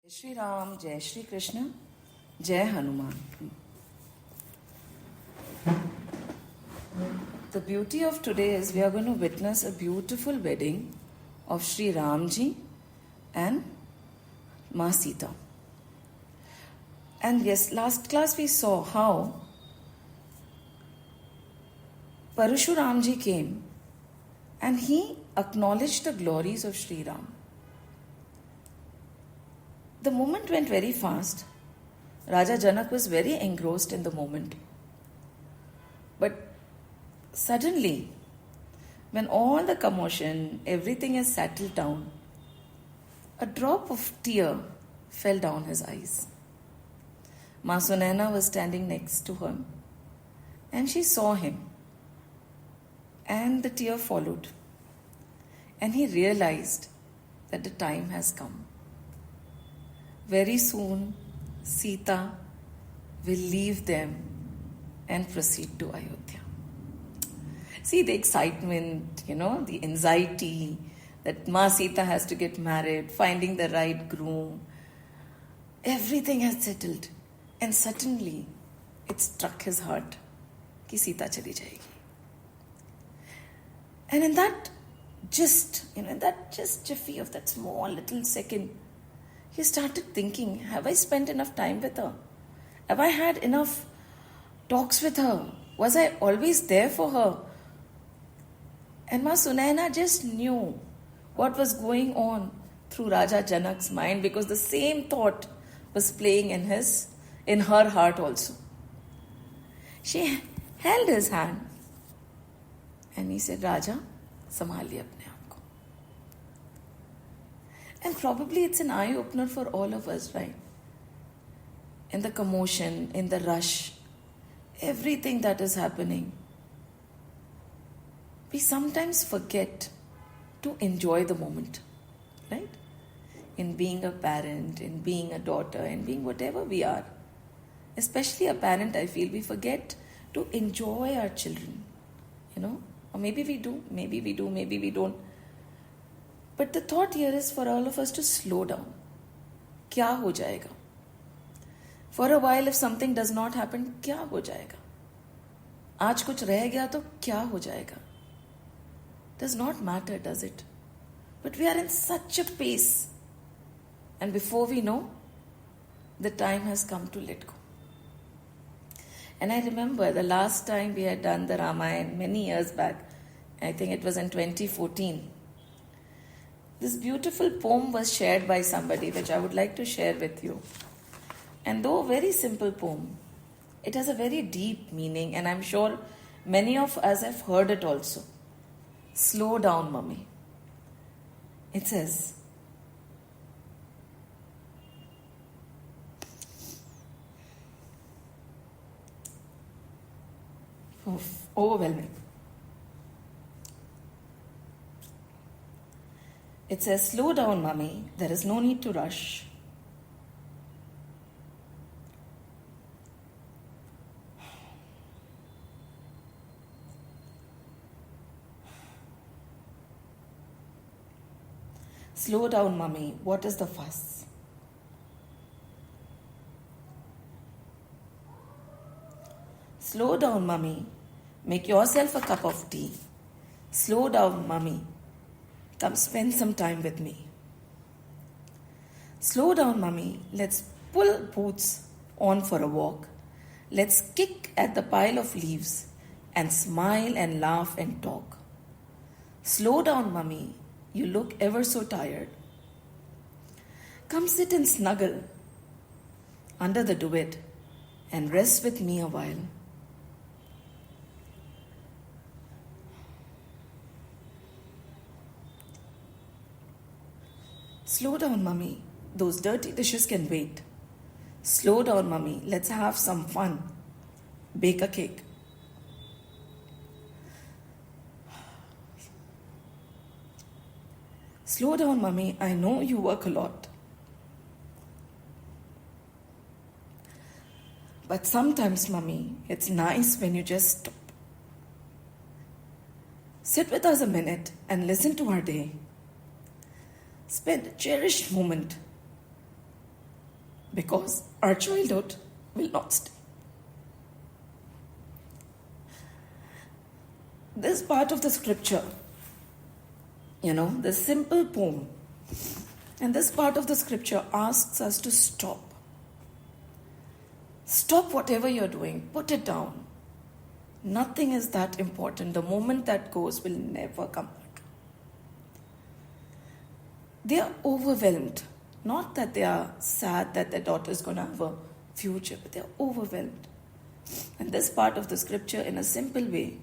Shri Ram, Jai Shri Krishna, Jai Hanuman. The beauty of today is we are going to witness a beautiful wedding of Shri Ramji and Ma Sita. And yes, last class we saw how Parashuramji came and he acknowledged the glories of Shri Ram. The moment went very fast. Raja Janak was very engrossed in the moment. But suddenly, when all the commotion, everything has settled down, a drop of tear fell down his eyes. Ma Sunaina was standing next to him and she saw him. And the tear followed. And he realized that the time has come. Very soon, Sita will leave them and proceed to Ayodhya. See the excitement, the anxiety that Ma Sita has to get married, finding the right groom. Everything has settled. And suddenly, it struck his heart कि Sita चली जाएगी. And in that jiffy of that small little second, he started thinking, have I spent enough time with her? Have I had enough talks with her? Was I always there for her? And Ma Sunaina just knew what was going on through Raja Janak's mind because the same thought was playing in her heart also. She held his hand and he said, Raja, संभालिए अपने आप को. And probably it's an eye-opener for all of us, right? In the commotion, in the rush, everything that is happening, we sometimes forget to enjoy the moment, right? In being a parent, in being a daughter, in being whatever we are. Especially a parent, I feel, we forget to enjoy our children, Or maybe we do, maybe we don't. But the thought here is for all of us to slow down. क्या हो जाएगा? For a while, if something does not happen, क्या हो जाएगा? आज कुछ रह गया तो क्या हो जाएगा? Does not matter, does it? But we are in such a pace. And before we know, the time has come to let go. And I remember the last time we had done the Ramayana many years back, I think it was in 2014. This beautiful poem was shared by somebody which I would like to share with you. And though a very simple poem, it has a very deep meaning and I'm sure many of us have heard it also. Slow down, mummy. It says, overwhelming. It says, slow down, mummy. There is no need to rush. Slow down, mummy. What is the fuss? Slow down, mummy. Make yourself a cup of tea. Slow down, mummy. Come spend some time with me. Slow down, mummy. Let's pull boots on for a walk. Let's kick at the pile of leaves and smile and laugh and talk. Slow down, mummy. You look ever so tired. Come sit and snuggle under the duvet and rest with me a while. Slow down, mummy. Those dirty dishes can wait. Slow down, mummy. Let's have some fun. Bake a cake. Slow down, mummy. I know you work a lot. But sometimes, mummy, it's nice when you just stop. Sit with us a minute and listen to our day. Spend a cherished moment because our childhood will not stay. This part of the scripture, the simple poem, and this part of the scripture asks us to stop. Stop whatever you're doing, put it down. Nothing is that important. The moment that goes will never come back. They are overwhelmed. Not that they are sad that their daughter is going to have a future, but they are overwhelmed. And this part of the scripture, in a simple way,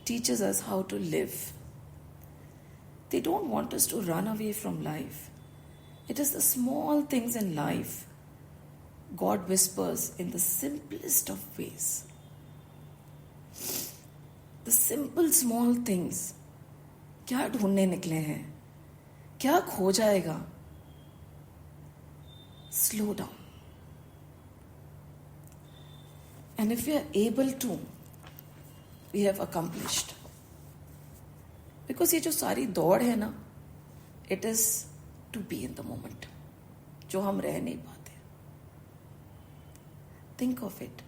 teaches us how to live. They don't want us to run away from life. It is the small things in life God whispers in the simplest of ways. The simple small things. क्या ढूंढने निकले हैं? क्या खो जाएगा? Slow down. And if we are able to, we have accomplished. Because ये जो सारी दौड़ है ना, it is to be in the moment. जो हम रह नहीं पाते. Think of it.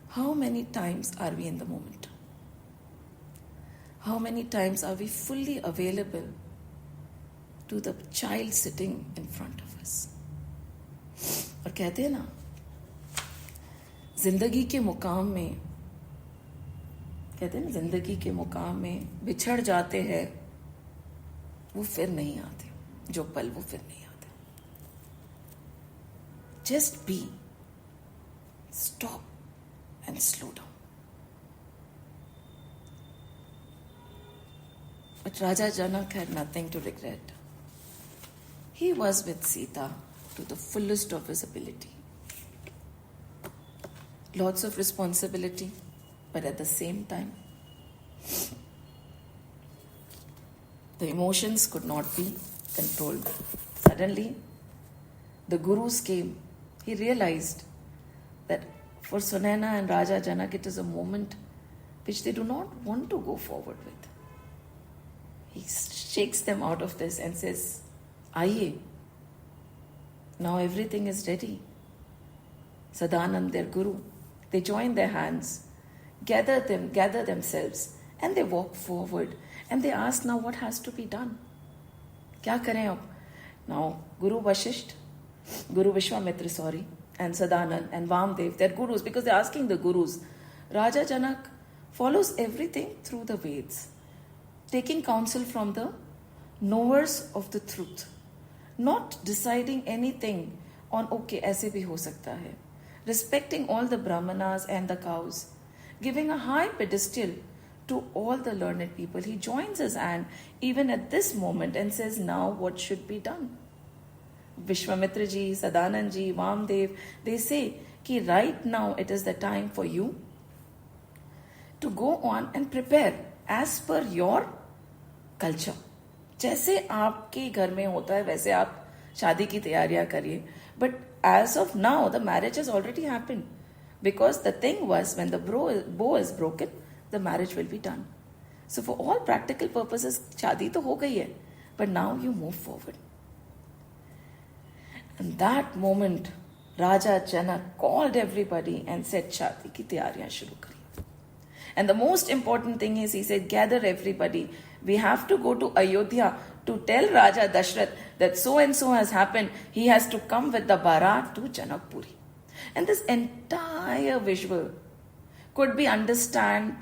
How many times are we in the moment? How many times are we fully available to the child sitting in front of us? और कहते हैं ना, जिंदगी के मुकाम में, कहते हैं ना, जिंदगी के मुकाम में बिछड़ जाते हैं, वो फिर नहीं आते. जो पल वो फिर नहीं आते. Just be. Stop and slow down. But Raja Janak had nothing to regret. He was with Sita to the fullest of his ability. Lots of responsibility, but at the same time, the emotions could not be controlled. Suddenly, the gurus came. He realized that for Sunaina and Raja Janak, it is a moment which they do not want to go forward with. He shakes them out of this and says, Aiye, now everything is ready. Sadanand, their guru, they join their hands, gather themselves, and they walk forward. And they ask, now what has to be done? Kya kare ab? Now, Guru Vishwamitra, and Sadanand and Vamdev, they're gurus because they're asking the gurus. Raja Janak follows everything through the Veds, taking counsel from the knowers of the truth, not deciding anything on, okay, aise bhi ho sakta hai, respecting all the brahmanas and the cows, giving a high pedestal to all the learned people. He joins his hand even at this moment and says, now what should be done? Vishwamitra ji, Sadanand ji, Vamdev, they say कि right now it is the time for you to go on and prepare as per your culture. जैसे आपके घर में होता है वैसे आप शादी की तैयारियां करिए. But as of now, the marriage has already happened. Because the thing was, when the bow is broken, the marriage will be done. So for all practical purposes, शादी तो हो गई है. But now you move forward. And that moment, Raja Janak called everybody and said, शादी की तैयारियां शुरू करिए. And the most important thing is, he said, gather everybody. We have to go to Ayodhya to tell Raja Dashrath that so and so has happened. He has to come with the Bharat to Janakpuri. And this entire visual could be understood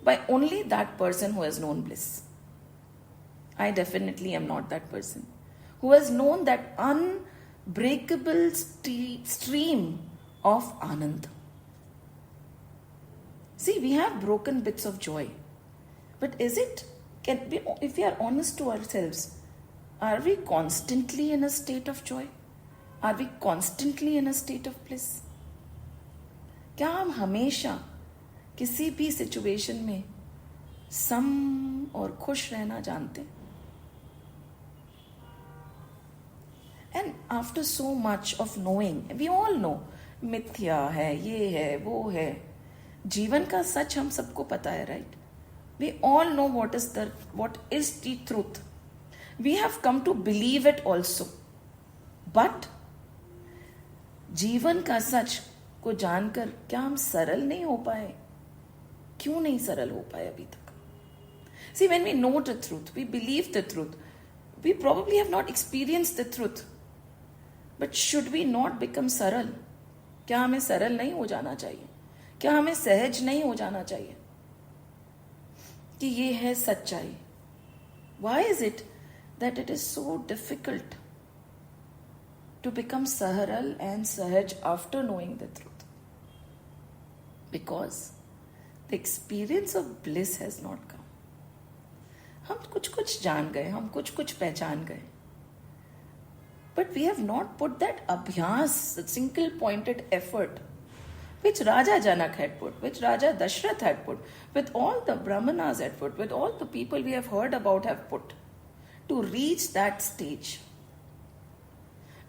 by only that person who has known bliss. I definitely am not that person. Who has known that unbreakable stream of Anand. See, we have broken bits of joy. But if we are honest to ourselves, are we constantly in a state of joy? Are we constantly in a state of bliss? क्या हम हमेशा किसी भी situation में सम और खुश रहना जानते हैं? And after so much of knowing, we all know, मिथ्या है, ये है, वो है. जीवन का सच हम सबको पता है, right? We all know what is the truth. We have come to believe it also. But जीवन का सच को जानकर क्या हम सरल नहीं हो पाए? क्यों नहीं सरल हो पाए अभी तक? See, when we know the truth, we believe the truth, we probably have not experienced the truth. But should we not become सरल? क्या हमें सरल नहीं हो जाना चाहिए? क्या हमें सहज नहीं हो जाना चाहिए कि ये है सच्चाई? Why is it that it is so difficult to become saharal and sahaj after knowing the truth? Because the experience of bliss has not come. हम कुछ कुछ जान गए, हम कुछ कुछ पहचान गए, but we have not put that abhyas, that single pointed effort which Raja Janak had put, which Raja Dashrath had put, with all the Brahmanas had put, with all the people we have heard about have put, to reach that stage.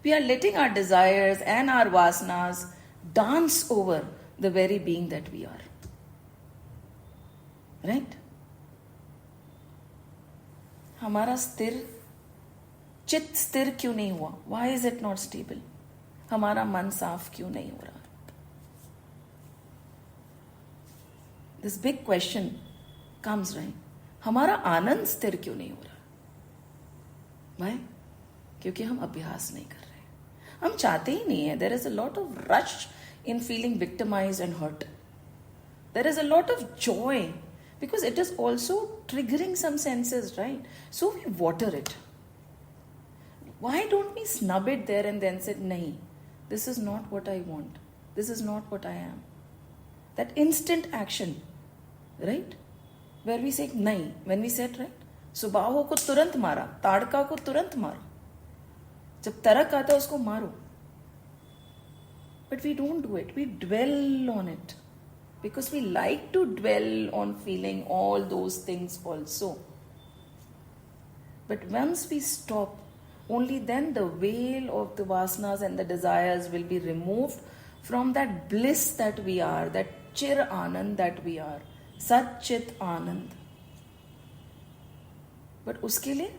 We are letting our desires and our vasanas dance over the very being that we are. Right? हमारा चित्त स्थिर क्यों नहीं हुआ? Why is it not stable? हमारा मन साफ क्यों नहीं हो रहा? This big question comes, right? हमारा आनंद स्थिर क्यों नहीं हो रहा? Why? क्योंकि हम अभ्यास नहीं कर रहे. हम चाहते ही नहीं है. There is a lot of rush in feeling victimized and hurt. There is a lot of joy because it is also triggering some senses, right? So we water it. Why don't we snub it there and then say, nahi, this is not what I want. This is not what I am. That instant action, right? Where we say, nahi, when we said, right? सुबाहो को तुरंत मारा, ताड़का को तुरंत मारो. जब तरक आता है उसको मारो. But we don't do it. We dwell on it. Because we like to dwell on feeling all those things also. But once we stop, only then the veil of the vasanas and the desires will be removed from that bliss that we are, that chir anand that we are, Sat Chit Anand. But uske liye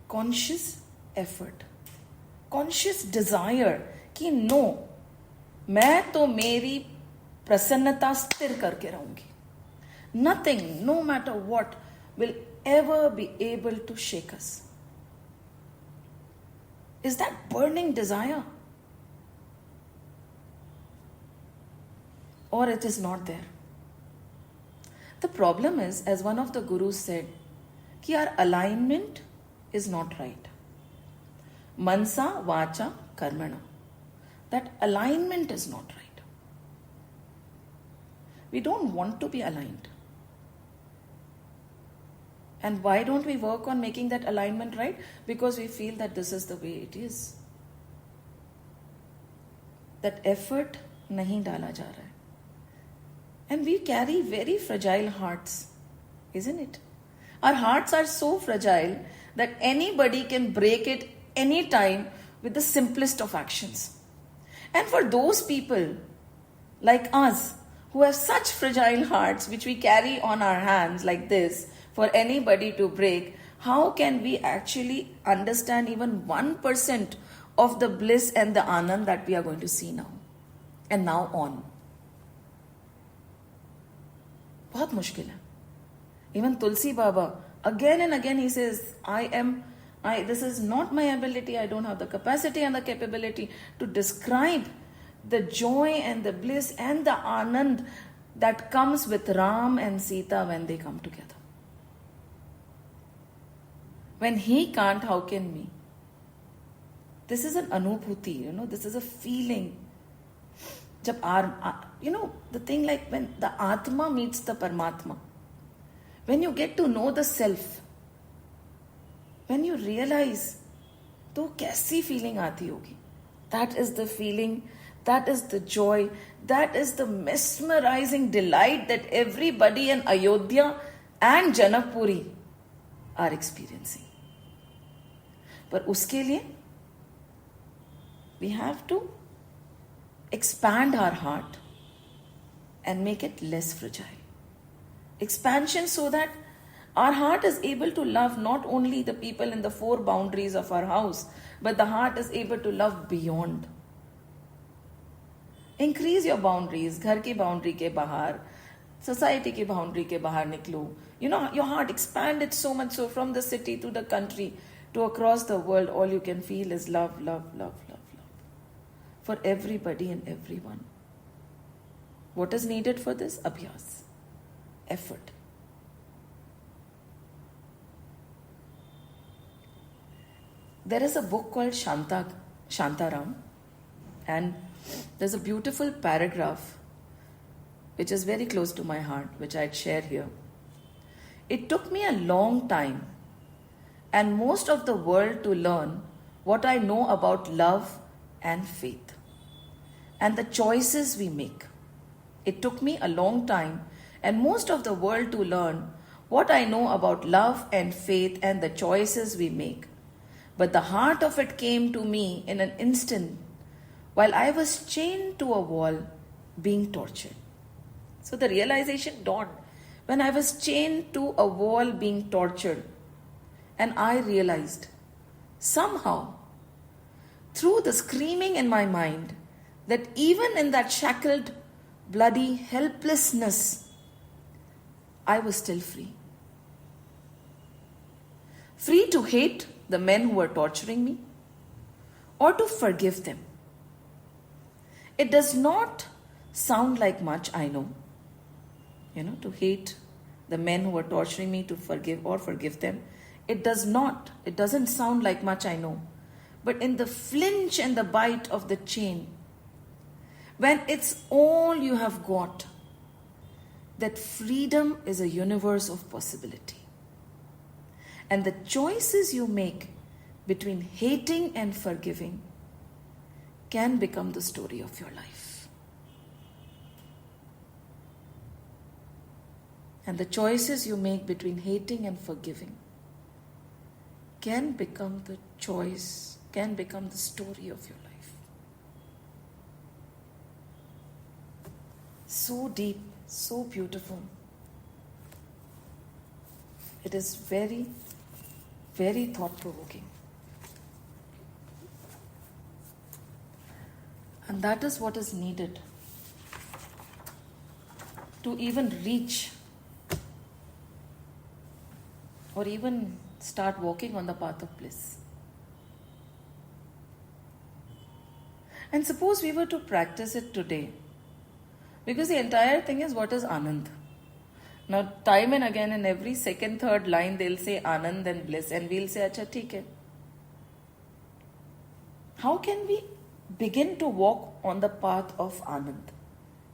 conscious effort, conscious desire कि no, मैं तो मेरी प्रसन्नता स्थिर करके रहूंगी. Nothing, no matter what, will ever be able to shake us. Is that burning desire? Or it is not there? The problem is, as one of the gurus said, कि our alignment is not right. Mansa, vacha, karmana. That alignment is not right. We don't want to be aligned. And why don't we work on making that alignment right? Because we feel that this is the way it is. That effort nahi dala ja raha hai. And we carry very fragile hearts, isn't it? Our hearts are so fragile that anybody can break it anytime with the simplest of actions. And for those people like us who have such fragile hearts which we carry on our hands like this, for anybody to break, how can we actually understand even 1% of the bliss and the anand that we are going to see now and now on? बहुत मुश्किल है. Even Tulsi Baba, again and again he says, this is not my ability, I don't have the capacity and the capability to describe the joy and the bliss and the anand that comes with Ram and Sita when they come together. When he can't, how can we? This is an anubhuti, this is a feeling. The thing like when the Atma meets the Paramatma, when you get to know the self, when you realize, तो कैसी feeling आती होगी? That is the feeling, that is the joy, that is the mesmerizing delight that everybody in Ayodhya and Janakpuri are experiencing. But uske liye, we have to expand our heart and make it less fragile. Expansion so that our heart is able to love not only the people in the four boundaries of our house, but the heart is able to love beyond. Increase your boundaries. घर की boundary के बाहर, society की boundary के बाहर निकलो. Your heart expanded so much so from the city to the country to across the world. All you can feel is love, love, love, love, love. For everybody and everyone. What is needed for this? Abhyas. Effort. There is a book called Shantaram, and there's a beautiful paragraph which is very close to my heart, which I'd share here. It took me a long time and most of the world to learn what I know about love and faith and the choices we make. It took me a long time and most of the world to learn what I know about love and faith and the choices we make. But the heart of it came to me in an instant while I was chained to a wall being tortured. So the realization dawned when I was chained to a wall being tortured, and I realized somehow through the screaming in my mind that even in that shackled, bloody helplessness, I was still free. Free to hate the men who were torturing me or to forgive them. It does not sound like much, I know. To hate the men who were torturing me, to forgive them. It doesn't sound like much, I know. But in the flinch and the bite of the chain, when it's all you have got, that freedom is a universe of possibility. And the choices you make between hating and forgiving can become the story of your life. And the choices you make between hating and forgiving can become the story of your life. So deep, so beautiful. It is very, very thought-provoking. And that is what is needed to even reach or even start walking on the path of bliss. And suppose we were to practice it today, because the entire thing is, what is Anand? Now, time and again, in every second, third line, they'll say Anand and bliss, and we'll say, Acha, theek hai. How can we begin to walk on the path of Anand?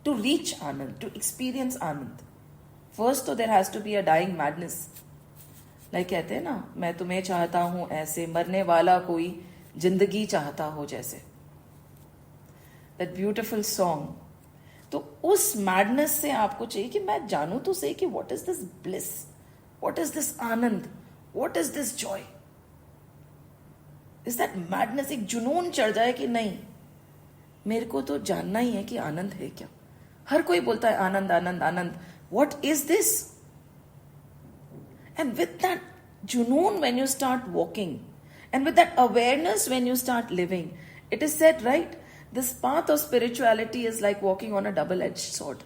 To reach Anand, to experience Anand. First, there has to be a dying madness. Like कहते हैं ना, मैं तुम्हें चाहता हूं ऐसे, मरने वाला कोई जिंदगी चाहता हो जैसे. That beautiful song. तो उस madness से आपको चाहिए कि मैं जानूं तो सही कि what is this bliss? What is this Anand? What is this joy? Is that madness? एक जुनून चढ़ जाए कि नहीं, मेरे को तो जानना ही है कि आनंद है क्या. हर कोई बोलता है Anand Anand Anand. What is this? And with that junoon, when you start walking, and with that awareness when you start living, it is said, right, this path of spirituality is like walking on a double-edged sword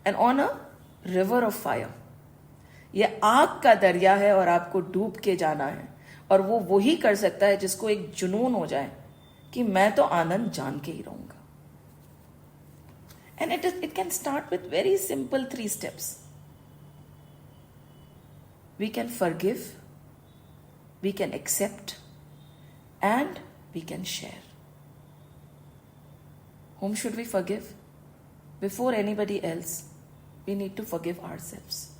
and on a river of fire. ये आग का दरिया है और आपको डूब के जाना है, और वो वही कर सकता है जिसको एक जुनून हो जाए कि मैं तो आनंद जान के ही रहूंगा. And it can start with very simple 3 steps. We can forgive, we can accept, and we can share. Whom should we forgive? Before anybody else, we need to forgive ourselves.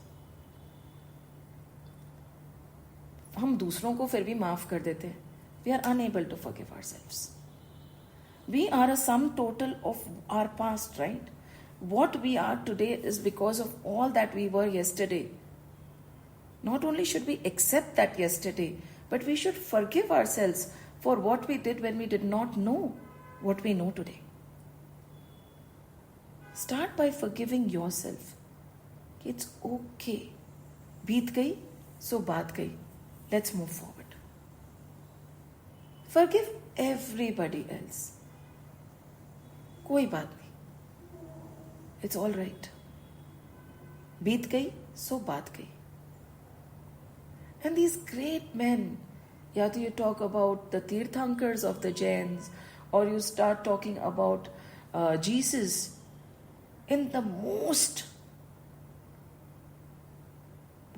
हम दूसरों को फिर भी माफ कर देते हैं. We are unable to forgive ourselves. We are a sum total of our past, right? What we are today is because of all that we were yesterday. Not only should we accept that yesterday, but we should forgive ourselves for what we did when we did not know what we know today. Start by forgiving yourself. It's okay. Beet gayi, so baat gayi. Let's move forward. Forgive everybody else. कोई बात नहीं, it's all right, बीत गई सो बात गई. And these great men, either you talk about the Tirthankars of the Jains, or you start talking about Jesus, in the most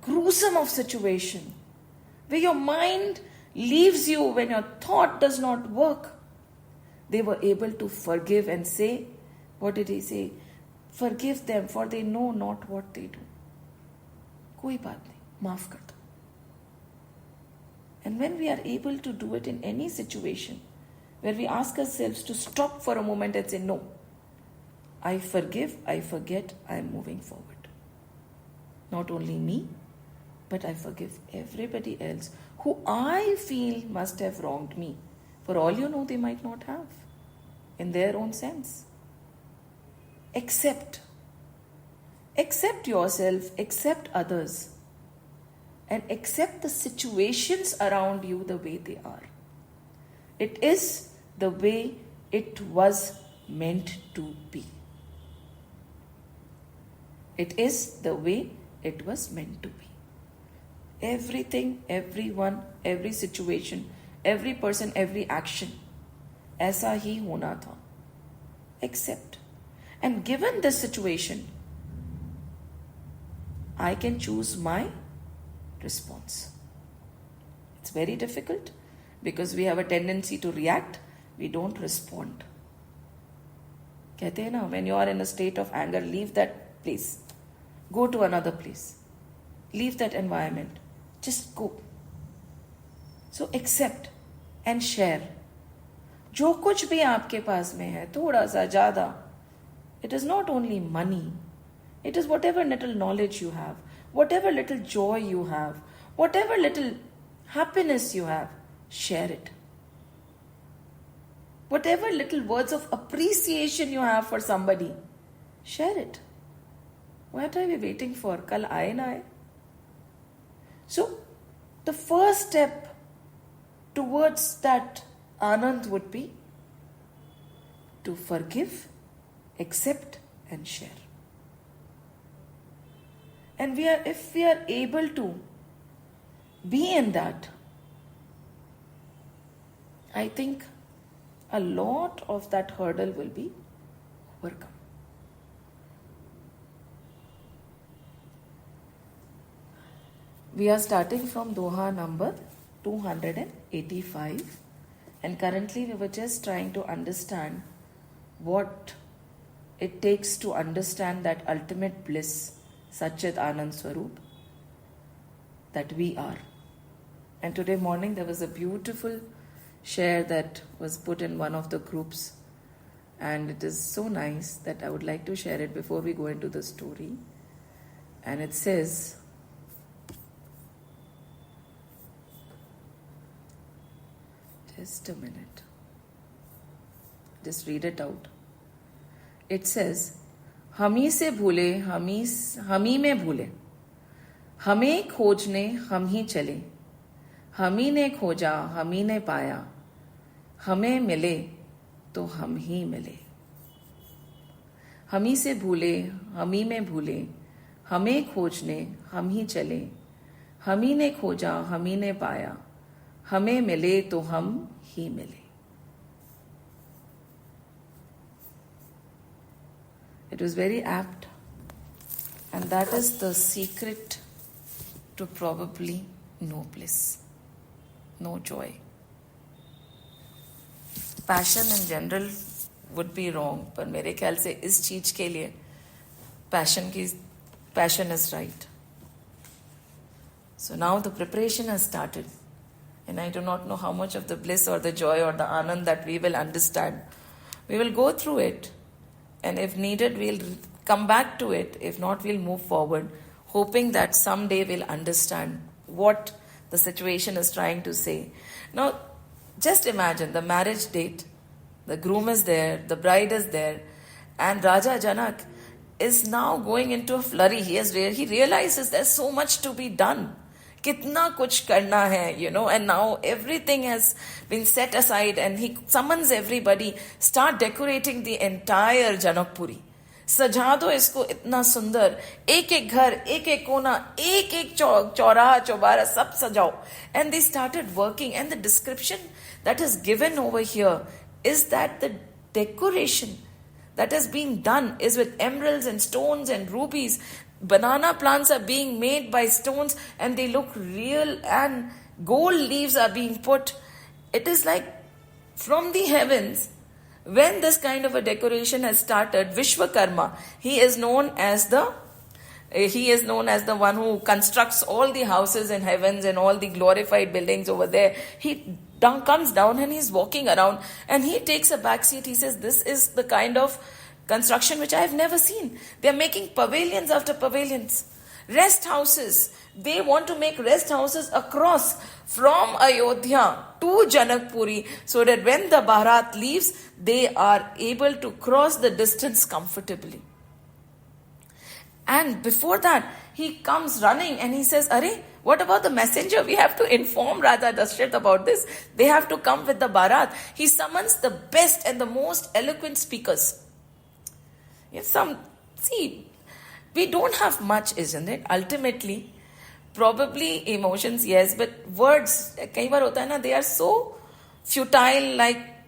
gruesome of situation, where your mind leaves you when your thought does not work, they were able to forgive and say, what did he say? Forgive them, for they know not what they do. कोई बात नहीं, माफ कर दो. And when we are able to do it in any situation, where we ask ourselves to stop for a moment and say, no, I forgive, I forget, I am moving forward. Not only me, but I forgive everybody else who I feel must have wronged me. For all you know, they might not have, in their own sense. Accept yourself, accept others, and accept the situations around you the way they are. It is the way it was meant to be. It is the way it was meant to be. Everything, everyone, every situation, every person, every action, ऐसा ही होना था. Accept. And given this situation, I can choose my response. It's very difficult because we have a tendency to react, we don't respond. कहते हैं ना, when you are in a state of anger, leave that place. Go to another place. Leave that environment. Just go. So accept and share. जो कुछ भी आपके पास में है, थोड़ा सा ज़्यादा, it is not only money. It is whatever little knowledge you have, whatever little joy you have, whatever little happiness you have, share it. Whatever little words of appreciation you have for somebody, share it. What are we waiting for? Kal aaye na aaye? So, the first step towards that Anand would be to forgive, accept, and share. And if we are able to be in that, I think a lot of that hurdle will be overcome. We are starting from Doha number 285, and currently we were just trying to understand what it takes to understand that ultimate bliss, Satchit Anand Swarup, that we are. And today morning there was a beautiful share that was put in one of the groups, and it is so nice that I would like to share it before we go into the story. And it says, just a minute, just read it out. It says, हमी से भूले हमी में भूले, हमें खोजने हम ही चले, हमी ने खोजा हमी ने पाया, हमें मिले तो हम ही मिले. हमी से भूले हमी में भूले, हमें खोजने हम ही चले, हमी ने खोजा हमी ने पाया, हमें मिले तो हम ही मिले. It was very apt, and that is the secret to probably no bliss, no joy. Passion in general would be wrong, पर मेरे ख्याल से इस चीज के लिए passion is right. So now the preparation has started, and I do not know how much of the bliss or the joy or the anand that we will understand. We will go through it, and if needed, we'll come back to it. If not, we'll move forward, hoping that someday we'll understand what the situation is trying to say. Now, just imagine the marriage date. The groom is there, the bride is there, and Raja Janak is now going into a flurry. He realizes there's so much to be done. kitna kuch karna hai, and now everything has been set aside and he summons everybody, start decorating the entire Janakpuri. सजा दो इसको इतना सुंदर, एक एक घर, एक एक कोना, एक एक चौराहा चौबारा सब सजाओ. And they started working, and the description that is given over here is that the decoration that is being done is with emeralds and stones and rubies. Banana plants are being made by stones and they look real, and gold leaves are being put. It is like from the heavens. When this kind of a decoration has started, Vishwakarma, he is known as the one who constructs all the houses in heavens and all the glorified buildings over there. He comes down and he's walking around and he takes a back seat. He says, this is the kind of construction which I have never seen. They are making pavilions after pavilions. Rest houses. They want to make rest houses across from Ayodhya to Janakpuri so that when the Bharat leaves, they are able to cross the distance comfortably. And before that, he comes running and he says, Arey, what about the messenger? We have to inform Raja Dashrath about this. They have to come with the Bharat. He summons the best and the most eloquent speakers. We don't have much, isn't it? Ultimately, probably emotions, yes, but words, kai baar hota hai na, they are so futile,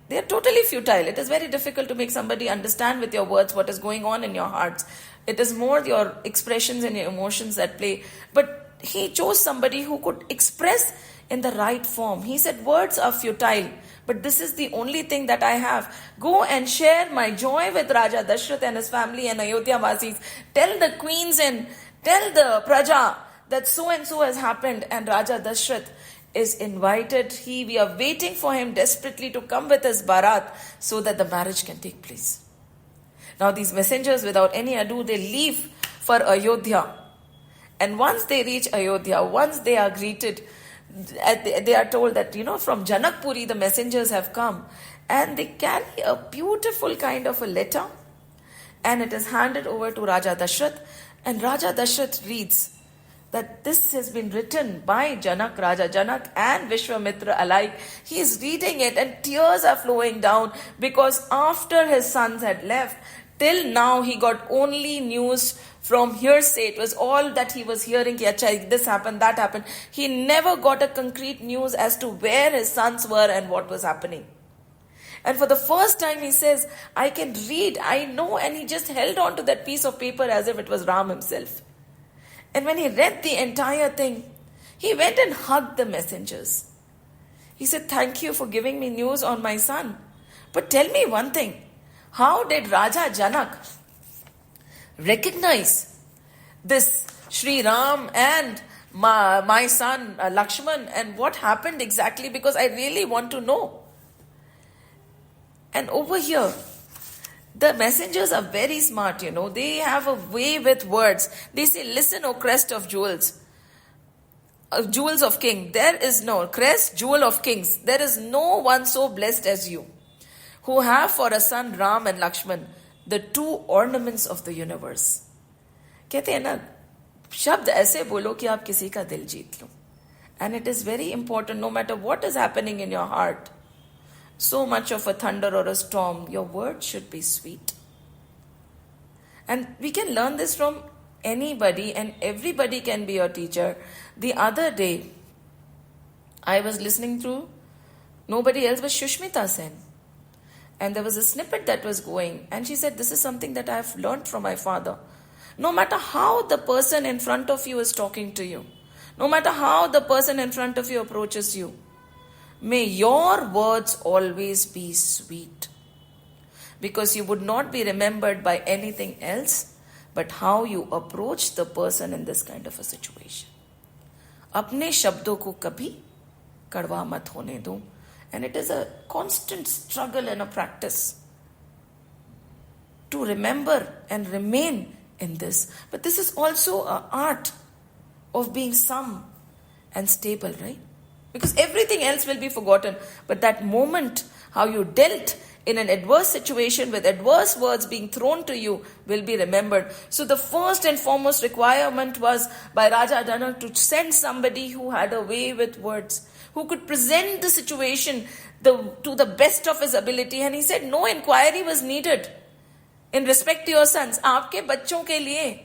they are totally futile. It is very difficult to make somebody understand with your words what is going on in your hearts. It is more your expressions and your emotions that play. But he chose somebody who could express in the right form. He said, words are futile, but this is the only thing that I have. Go and share my joy with Raja Dashrath and his family and Ayodhya Vasis. Tell the queens and tell the Praja that so and so has happened, and Raja Dashrath is invited. We are waiting for him desperately to come with his Bharat so that the marriage can take place. Now these messengers, without any ado, they leave for Ayodhya. And once they reach Ayodhya, once they are greeted, they are told that, from Janakpuri the messengers have come. And they carry a beautiful kind of a letter. And it is handed over to Raja Dashrath. And Raja Dashrath reads that this has been written by Raja Janak and Vishwamitra alike. He is reading it and tears are flowing down because after his sons had left, till now he got only news from hearsay. It was all that he was hearing, this happened, that happened. He never got a concrete news as to where his sons were and what was happening. And for the first time he says, I can read, I know, and he just held on to that piece of paper as if it was Ram himself. And when he read the entire thing, he went and hugged the messengers. He said, thank you for giving me news on my son. But tell me one thing. How did Raja Janak recognize this Sri Ram and my son Lakshman, and what happened exactly? Because I really want to know. And over here, the messengers are very smart, They have a way with words. They say, listen, O crest of jewels. Jewels of king. There is no crest, jewel of kings. There is no one so blessed as you, who have for a son Ram and Lakshman, the two ornaments of the universe. कहते हैं ना, शब्द ऐसे बोलो कि आप किसी का दिल जीत लो. And it is very important, no matter what is happening in your heart, so much of a thunder or a storm, your words should be sweet. And we can learn this from anybody, and everybody can be your teacher. The other day, I was listening to nobody else but Shushmita Sen. And there was a snippet that was going, and she said, this is something that I have learned from my father. No matter how the person in front of you is talking to you, no matter how the person in front of you approaches you, may your words always be sweet. Because you would not be remembered by anything else, but how you approach the person in this kind of a situation. अपने शब्दों को कभी कड़वा मत होने दो. And it is a constant struggle and a practice to remember and remain in this. But this is also an art of being sum and stable, right? Because everything else will be forgotten. But that moment, how you dealt in an adverse situation with adverse words being thrown to you will be remembered. So the first and foremost requirement was by Raja Janak to send somebody who had a way with words, who could present the situation to the best of his ability. And he said no inquiry was needed in respect to your sons. Aapke bachon ke liye,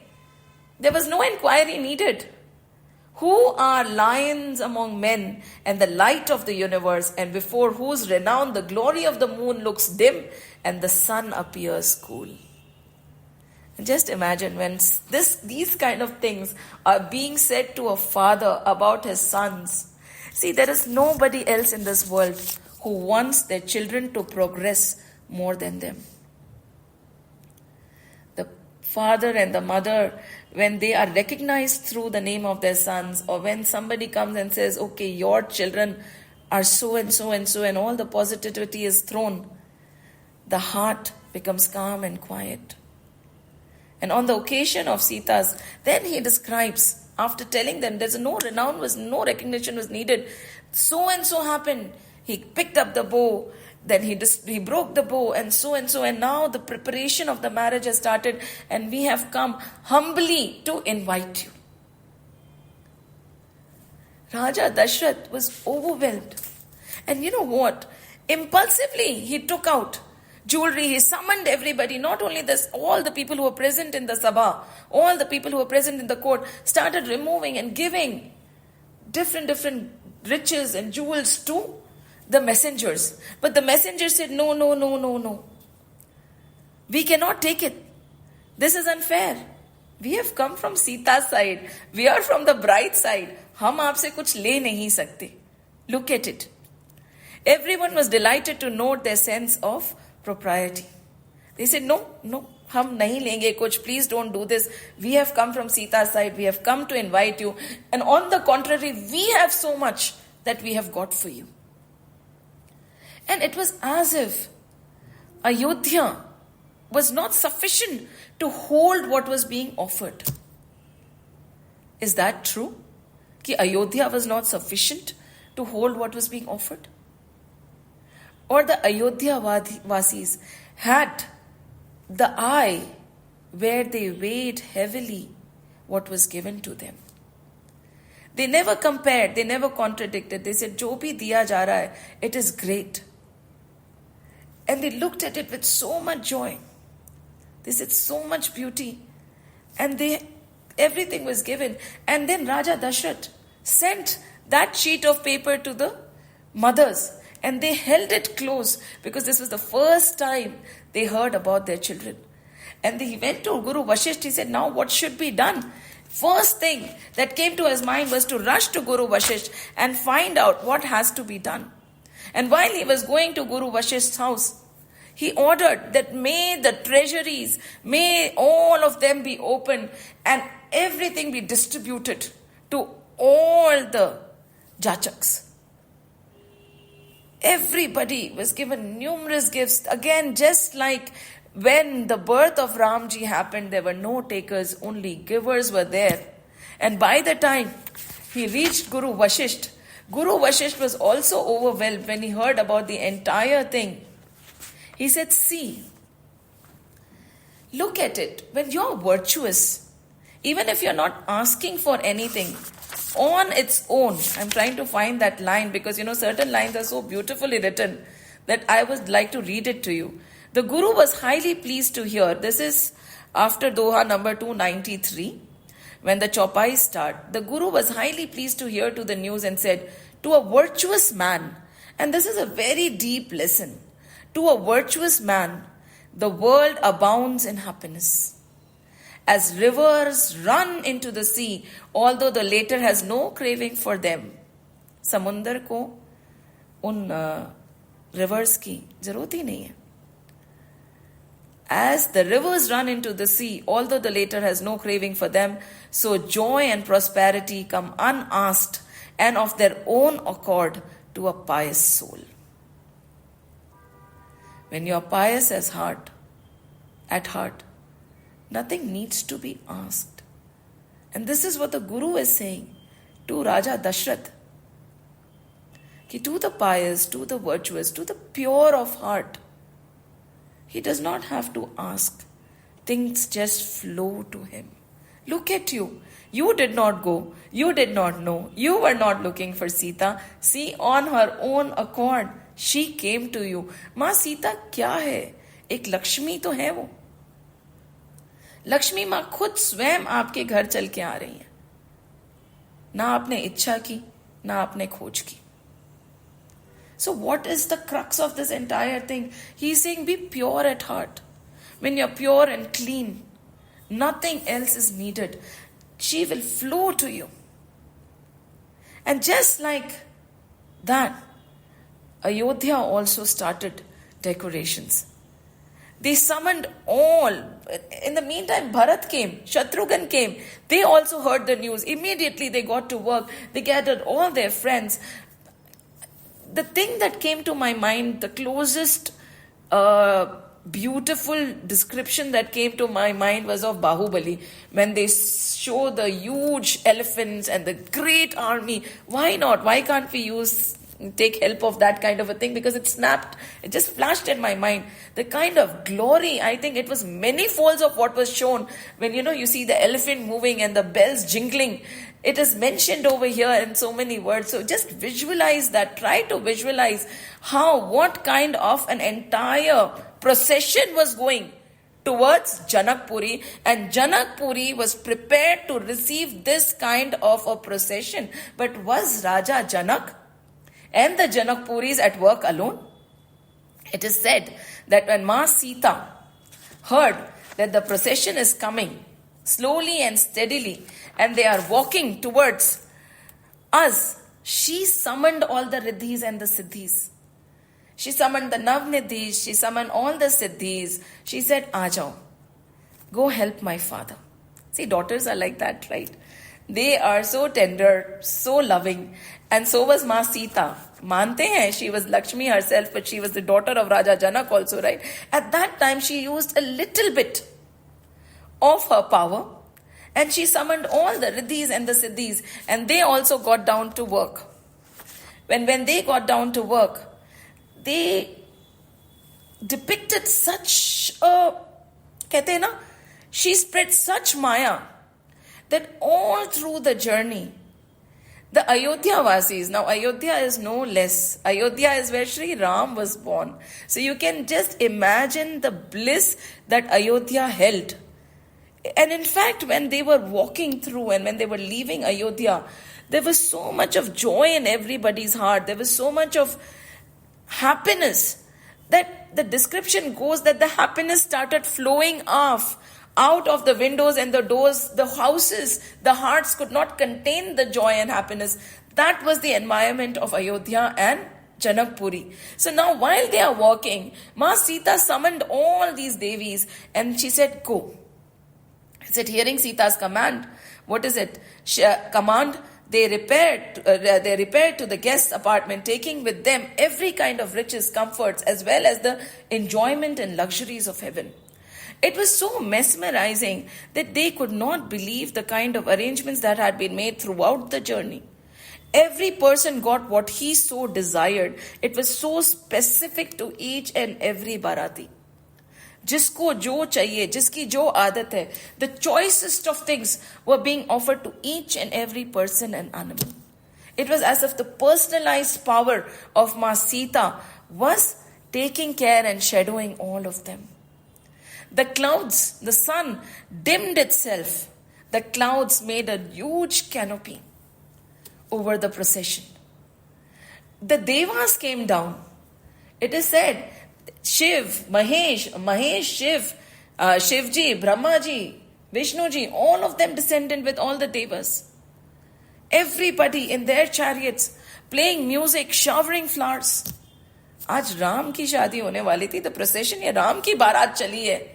there was no inquiry needed. Who are lions among men and the light of the universe, and before whose renown the glory of the moon looks dim and the sun appears cool. And just imagine when these kind of things are being said to a father about his sons. See, there is nobody else in this world who wants their children to progress more than them. The father and the mother, when they are recognized through the name of their sons, or when somebody comes and says, okay, your children are so and so and so, and all the positivity is thrown, the heart becomes calm and quiet. And on the occasion of Sita's, then he describes, after telling them there's no recognition was needed, so and so happened. He picked up the bow, then he broke the bow, and so, and now the preparation of the marriage has started, and we have come humbly to invite you. Raja Dashrath was overwhelmed. And you know what? Impulsively, he took out jewelry, he summoned everybody, not only this, all the people who were present in the sabha, all the people who were present in the court, started removing and giving different riches and jewels to the messengers. But the messengers said, no. We cannot take it. This is unfair. We have come from Sita's side. We are from the bride's side. हम आपसे कुछ ले नहीं सकते. Look at it. Everyone was delighted to note their sense of propriety. They said, no, हम नहीं लेंगे कुछ. Please don't do this. We have come from Sita's side. We have come to invite you. And on the contrary, we have so much that we have got for you. And it was as if Ayodhya was not sufficient to hold what was being offered. Is that true? Ki Ayodhya was not sufficient to hold what was being offered? Or the Ayodhya Vasis had the eye where they weighed heavily what was given to them. They never compared, they never contradicted. They said, Jo bhi diya ja raha hai, it is great. And they looked at it with so much joy. They said, so much beauty. And everything was given. And then Raja Dashrath sent that sheet of paper to the mothers. And they held it close because this was the first time they heard about their children. And he went to Guru Vashisht. He said, now what should be done? First thing that came to his mind was to rush to Guru Vashisht and find out what has to be done. And while he was going to Guru Vashisht's house, he ordered that may the treasuries, may all of them be opened and everything be distributed to all the jachaks. Everybody was given numerous gifts. Again, just like when the birth of Ramji happened, there were no takers, only givers were there. And by the time he reached Guru Vashisht was also overwhelmed when he heard about the entire thing. He said, see, look at it. When you're virtuous, even if you're not asking for anything, on its own, I'm trying to find that line because, certain lines are so beautifully written that I would like to read it to you. The Guru was highly pleased to hear. This is after Doha number 293. When the Chaupais start, the Guru was highly pleased to hear to the news and said, to a virtuous man, and this is a very deep lesson, to a virtuous man, the world abounds in happiness. As rivers run into the sea, although the latter has no craving for them. Samundar ko un rivers ki zaroot hi nahi hai. As the rivers run into the sea, although the latter has no craving for them, so joy and prosperity come unasked and of their own accord to a pious soul. When you are pious at heart, nothing needs to be asked. And this is what the Guru is saying to Raja Dashrath. To the pious, to the virtuous, to the pure of heart, He does not have to ask. Things just flow to him. Look at you. You did not go. You did not know. You were not looking for Sita. See, on her own accord, she came to you. माँ सीता क्या है? एक लक्ष्मी तो है वो. लक्ष्मी माँ खुद स्वयं आपके घर चल के आ रही है. ना आपने इच्छा की, ना आपने खोज की. So what is the crux of this entire thing? He's saying be pure at heart. When you're pure and clean, nothing else is needed. She will flow to you. And just like that, Ayodhya also started decorations. They summoned all. In the meantime, Bharat came, Shatrughan came. They also heard the news. Immediately they got to work. They gathered all their friends. The thing that came to my mind, the closest beautiful description that came to my mind was of Bahubali. When they show the huge elephants and the great army. Why not? Why can't we take help of that kind of a thing? Because it just flashed in my mind. The kind of glory, I think it was many folds of what was shown when you see the elephant moving and the bells jingling. It is mentioned over here in so many words. So just visualize that. Try to visualize what kind of an entire procession was going towards Janakpuri, and Janakpuri was prepared to receive this kind of a procession. But was Raja Janak and the Janakpuris at work alone? It is said that when Ma Sita heard that the procession is coming slowly and steadily and they are walking towards us, she summoned all the riddhis and the siddhis. She summoned the Navnidhis, she summoned all the siddhis. She said, Aajao, go help my father. See, daughters are like that, right? They are so tender, so loving. And so was Ma Sita. Mante hai, she was Lakshmi herself, but she was the daughter of Raja Janak also, right? At that time, she used a little bit of her power and she summoned all the riddhis and the siddhis, and they also got down to work. When they got down to work, they depicted such a, she spread such maya that all through the journey, the Ayodhya Vasis, now Ayodhya is no less. Ayodhya is where Sri Ram was born. So you can just imagine the bliss that Ayodhya held. And in fact, when they were walking through and when they were leaving Ayodhya, there was so much of joy in everybody's heart. There was so much of happiness that the description goes that the happiness started flowing out of the windows and the doors, the houses. The hearts could not contain the joy and happiness. That was the environment of Ayodhya and Janakpuri. So now while they are walking, Ma Sita summoned all these devis and she said, go. He said, hearing Sita's command, what is it? Command, they repaired to the guest apartment, taking with them every kind of riches, comforts, as well as the enjoyment and luxuries of heaven. It was so mesmerizing that they could not believe the kind of arrangements that had been made throughout the journey. Every person got what he so desired. It was so specific to each and every Bharati. जिसको जो चाहिए, जिसकी जो आदत है, the choicest of things were being offered to each and every person and animal. It was as if the personalized power of Ma Sita was taking care and shadowing all of them. The clouds, the sun dimmed itself. The clouds made a huge canopy over the procession. The Devas came down. It is said, Shiv, Shiv, Shivji, Brahmaji, Vishnuji, all of them descended with all the Devas. Everybody in their chariots, playing music, showering flowers. आज राम की शादी होने वाली थी, the procession, ये राम की बारात चली है.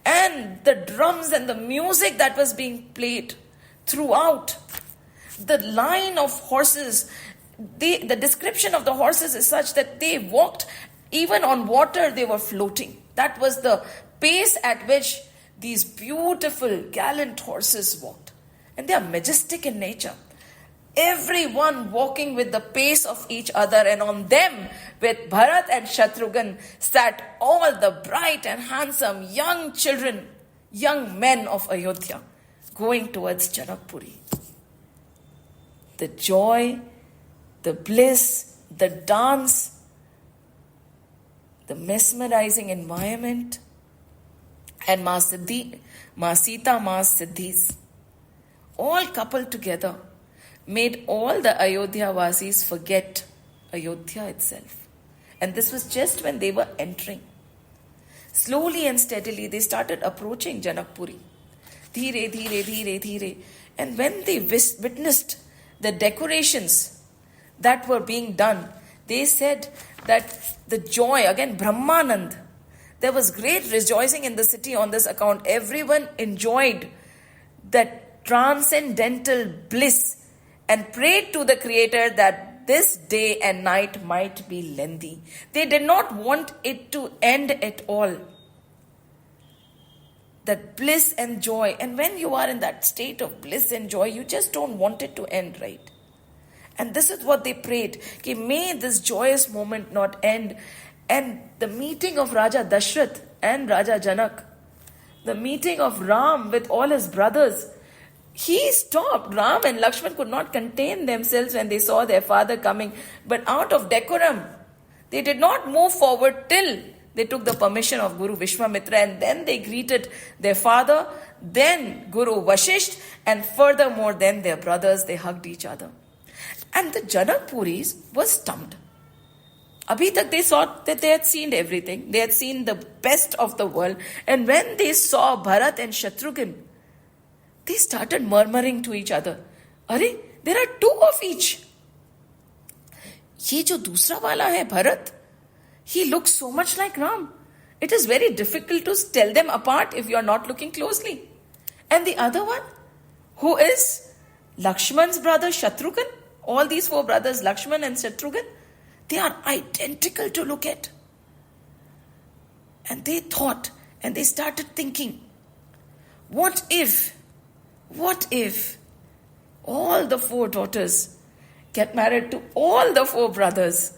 And the drums and the music that was being played throughout. The line of horses, the description of the horses is such that they walked, even on water they were floating. That was the pace at which these beautiful, gallant horses walked. And they are majestic in nature. everyone walking with the pace of each other, and on them with Bharat and Shatrughan sat all the bright and handsome young children, young men of Ayodhya, going towards Janakpuri. The joy, the bliss, the dance, the mesmerizing environment, and Ma Sita, Ma Siddhis, all coupled together, made all the Ayodhya Vasis forget Ayodhya itself. And this was just when they were entering. Slowly and steadily, they started approaching Janakpuri. Dheere, dheere, dheere, dheere. And when they witnessed the decorations that were being done, they said that the joy, again, Brahmanand, there was great rejoicing in the city on this account. Everyone enjoyed that transcendental bliss and prayed to the Creator that this day and night might be lengthy. They did not want it to end at all. That bliss and joy. And when you are in that state of bliss and joy, you just don't want it to end, right? And this is what they prayed. Okay, may this joyous moment not end. And the meeting of Raja Dashrath and Raja Janak, the meeting of Ram with all his brothers, he stopped. Ram and Lakshman could not contain themselves when they saw their father coming. But out of decorum, they did not move forward till they took the permission of Guru Vishwamitra, and then they greeted their father, then Guru Vashisht, and furthermore then their brothers. They hugged each other. And the Janakpuris were stumped. Abhi tak they thought that they had seen everything. They had seen the best of the world. And when they saw Bharat and Shatrughan, they started murmuring to each other, "Arey, there are two of each. Ye jo dusra wala hai, Bharat, he looks so much like Ram. It is very difficult to tell them apart if you are not looking closely. And the other one, who is Lakshman's brother Shatrughan, all these four brothers, Lakshman and Shatrughan, they are identical to look at." And they thought, and they started thinking, what if all the four daughters get married to all the four brothers,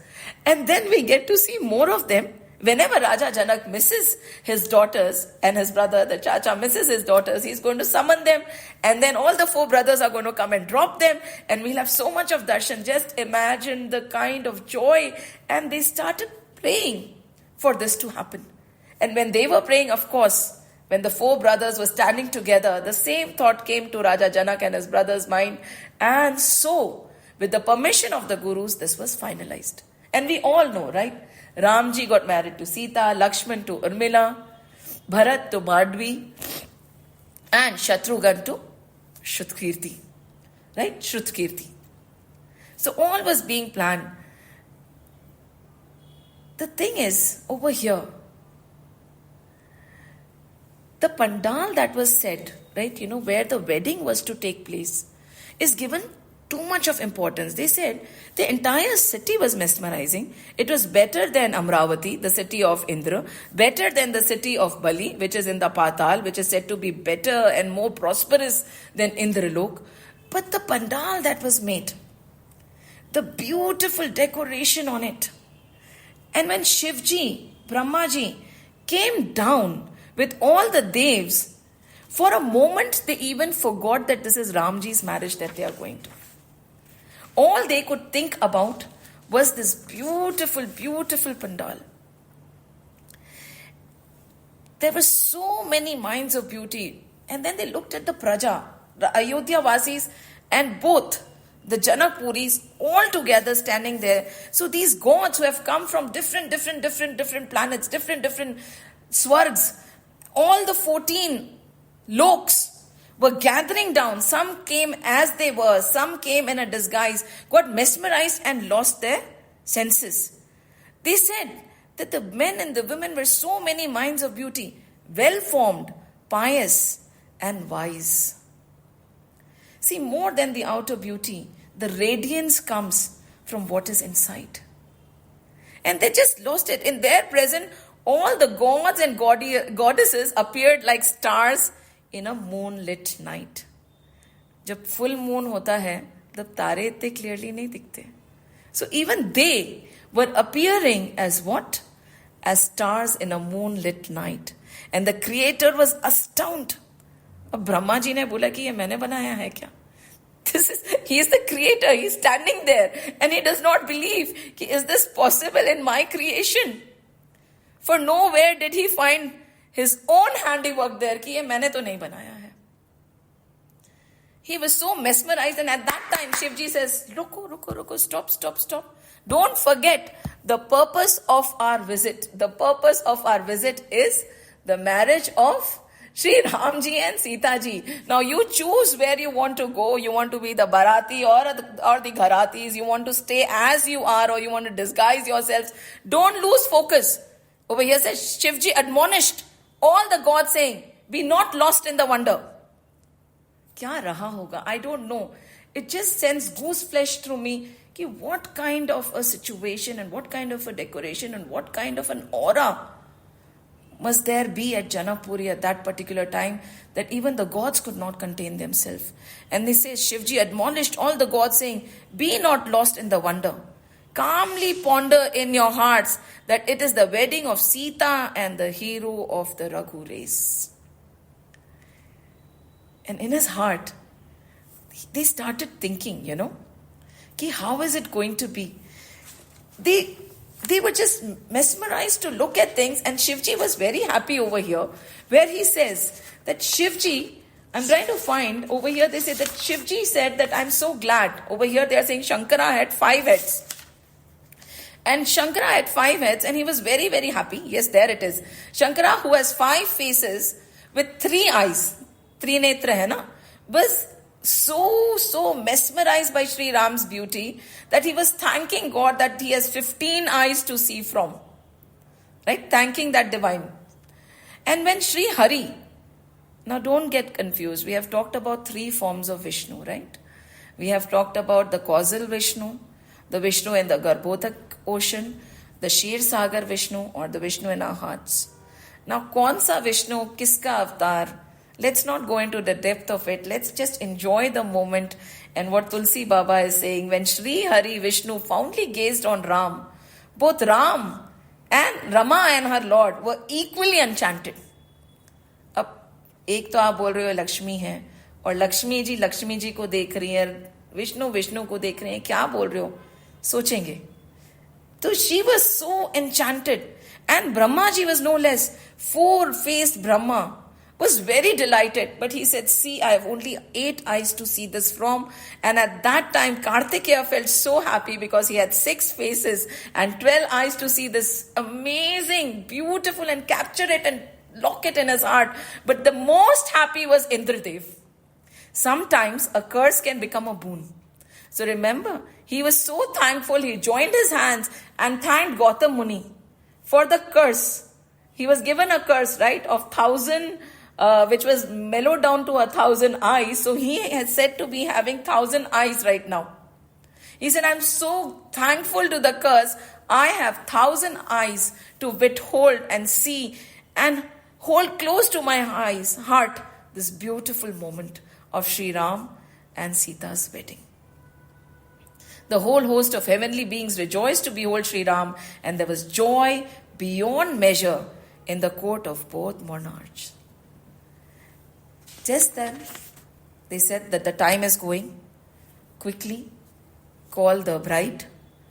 and then we get to see more of them. Whenever Raja Janak misses his daughters and his brother, the Chacha misses his daughters, he's going to summon them, and then all the four brothers are going to come and drop them, and we'll have so much of darshan. Just imagine the kind of joy. And they started praying for this to happen. And when they were praying, of course, when the four brothers were standing together, the same thought came to Raja Janak and his brother's mind. And so, with the permission of the Gurus, this was finalized. And we all know, right? Ramji got married to Sita, Lakshman to Urmila, Bharat to Madhvi, and Shatrughan to Shrutkirti. Right? Shrutkirti. So all was being planned. The thing is, over here, the pandal that was set, right, where the wedding was to take place, is given too much of importance. They said the entire city was mesmerizing. It was better than Amravati, the city of Indra, better than the city of Bali, which is in the Patal, which is said to be better and more prosperous than Indralok. But the pandal that was made, the beautiful decoration on it, and when Shivji, Brahmaji, came down with all the devs, for a moment they even forgot that this is Ramji's marriage that they are going to. All they could think about was this beautiful, beautiful pandal. There were so many minds of beauty. And then they looked at the Praja, the Ayodhya Vasis, and both the Janakpuris all together standing there. So these gods who have come from different planets, different swargs, all the 14 loks were gathering down. Some came as they were, some came in a disguise, got mesmerized and lost their senses. They said that the men and the women were so many minds of beauty, well-formed, pious and wise. See, more than the outer beauty, the radiance comes from what is inside. And they just lost it. In their presence, all the gods and goddesses appeared like stars in a moonlit night. जब full moon होता है, मतलब तारे इतने clearly नहीं दिखते. So even they were appearing as what? As stars in a moonlit night. And the creator was astounded. अब ब्रह्मा जी ने बोला कि ये मैंने बनाया है क्या? He is the creator. He is standing there and he does not believe. Is this possible in my creation? For nowhere did he find his own handiwork there. कि ये मैंने तो नहीं बनाया है. He was so mesmerized, and at that time Shivji says, Ruko, stop. Don't forget the purpose of our visit. The purpose of our visit is the marriage of Sri Ramji and Sita ji. Now you choose where you want to go. You want to be the Barati or the Gharatis. You want to stay as you are or you want to disguise yourselves. Don't lose focus. Over here says Shivji admonished all the gods saying, be not lost in the wonder. क्या रहा होगा? I don't know. It just sends goose flesh through me. कि what kind of a situation and what kind of a decoration and what kind of an aura must there be at Janakpuri at that particular time that even the gods could not contain themselves. And they say, Shivji admonished all the gods saying, be not lost in the wonder. Calmly ponder in your hearts that it is the wedding of Sita and the hero of the Raghu race. And in his heart, they started thinking, ki how is it going to be? They were just mesmerized to look at things, and Shivji was very happy over here, where he says that Shivji, I'm trying to find, over here they say that Shivji said that I'm so glad. Over here they are saying Shankara had 5 heads. And Shankara had 5 heads and he was very, very happy. Yes, there it is. Shankara, who has 5 faces with 3 eyes, Trinetra hai na, was so mesmerized by Sri Ram's beauty that he was thanking God that he has 15 eyes to see from. Right? Thanking that divine. And when Sri Hari, now don't get confused, we have talked about 3 forms of Vishnu, right? We have talked about the causal Vishnu, the Vishnu in the Garbhodak ocean, the Shir Sagar Vishnu, or the Vishnu in our hearts. Now, kaun sa Vishnu, kiska avatar? Let's not go into the depth of it. Let's just enjoy the moment. And what Tulsi Baba is saying, when Sri Hari Vishnu fondly gazed on Ram, both Ram and Rama and her Lord were equally enchanted. अब एक तो आप बोल रहे हो लक्ष्मी है और लक्ष्मी जी को देख रही है, विष्णु को देख रहे हैं, क्या बोल रहे हो? सोचेंगे. So she was so enchanted, and Brahma ji was no less. 4-faced Brahma was very delighted, but he said, see, I have only 8 eyes to see this from. And at that time, Kartikeya felt so happy because he had 6 faces and 12 eyes to see this amazing, beautiful, and capture it and lock it in his heart. But the most happy was Indradev. Sometimes a curse can become a boon. So remember, he was so thankful, he joined his hands and thanked Gautam Muni for the curse. He was given a curse, right, of 1,000, which was mellowed down to 1,000 eyes. So he is said to be having 1,000 eyes right now. He said, I'm so thankful to the curse. I have 1,000 eyes to withhold and see and hold close to my heart this beautiful moment of Sri Ram and Sita's wedding. The whole host of heavenly beings rejoiced to behold Sri Ram, and there was joy beyond measure in the court of both monarchs. Just then, they said that the time is going. Quickly call the bride.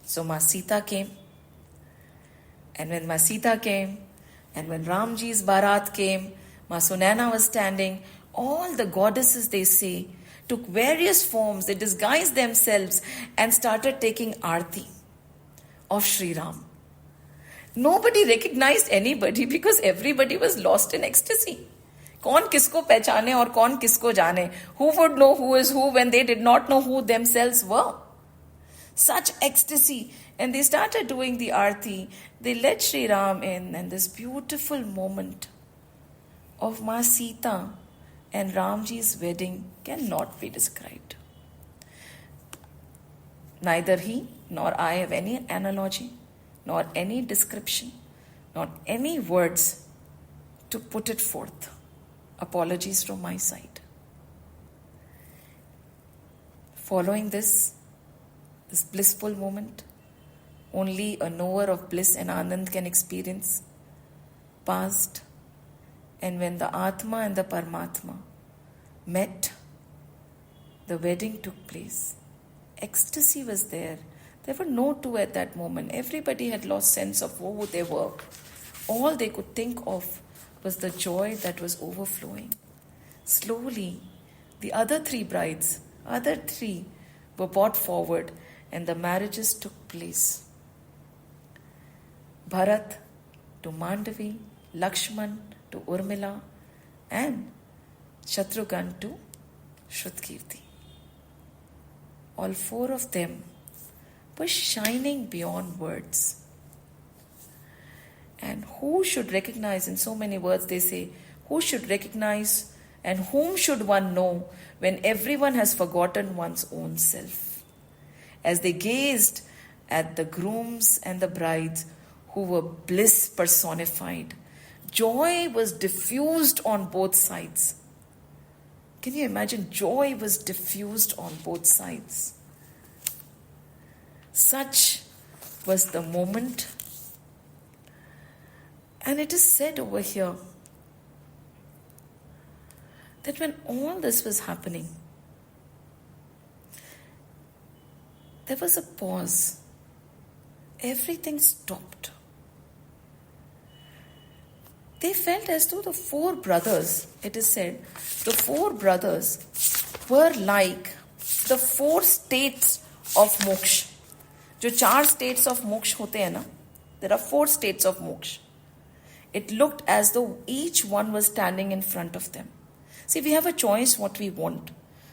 So Ma Sita came. And when Ma Sita came, and when Ramji's Bharat came, Ma Sunaina was standing. All the goddesses, they say, took various forms. They disguised themselves and started taking Aarti of Sri Ram. Nobody recognized anybody because everybody was lost in ecstasy. कौन किसको पहचाने और कौन किसको जाने? Who would know who is who when they did not know who themselves were? Such ecstasy. And they started doing the Aarti. They led Sri Ram in, and this beautiful moment of Ma Sita and Ramji's wedding cannot be described. Neither he nor I have any analogy, nor any description, nor any words to put it forth. Apologies from my side. Following this blissful moment, only a knower of bliss and Anand can experience, passed, and when the Atma and the Paramatma met, the wedding took place. Ecstasy was there. There were no two at that moment. Everybody had lost sense of who they were. All they could think of was the joy that was overflowing. Slowly, the other three brides, were brought forward and the marriages took place. Bharat to Mandavi, Lakshman to Urmila, and Shatrughan to Shrutkirti. All four of them were shining beyond words. And who should recognize, in so many words they say, who should recognize and whom should one know when everyone has forgotten one's own self? As they gazed at the grooms and the brides who were bliss personified, joy was diffused on both sides. Can you imagine? Joy was diffused on both sides. Such was the moment. And it is said over here that when all this was happening, there was a pause. Everything stopped. They felt as though the four brothers, it is said, the four brothers were like the four states of moksha. जो 4 states of moksha होते हैं ना, there are 4 states of moksha. It looked as though each one was standing in front of them. See, we have a choice what we want.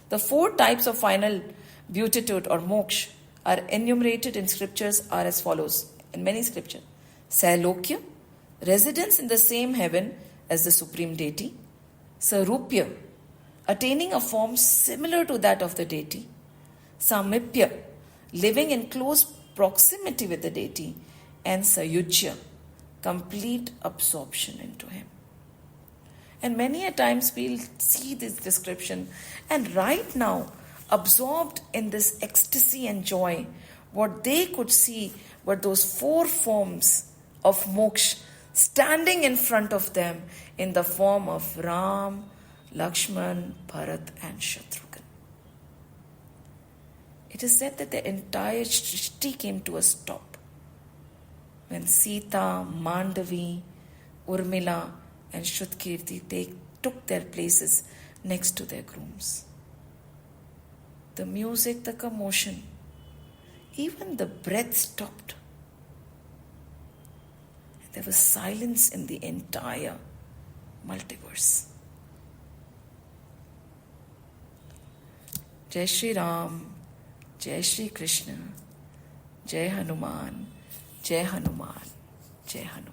The 4 types of final beatitude or moksha are enumerated in scriptures are as follows. In many scriptures, Sailokya, residence in the same heaven as the supreme deity. Sarupya, attaining a form similar to that of the deity. Samipya, living in close proximity with the deity. And Sayujya, complete absorption into him. And many a times we'll see this description, and right now, absorbed in this ecstasy and joy, what they could see were those 4 forms of moksha standing in front of them in the form of Ram, Lakshman, Bharat and Shatrughan. It is said that the entire Srishti came to a stop when Sita, Mandavi, Urmila and Shrutkirti took their places next to their grooms. The music, the commotion, even the breath stopped. There was silence in the entire multiverse. Jai Shri Ram, Jai Shri Krishna, Jai Hanuman, Jai Hanuman, Jai Hanuman.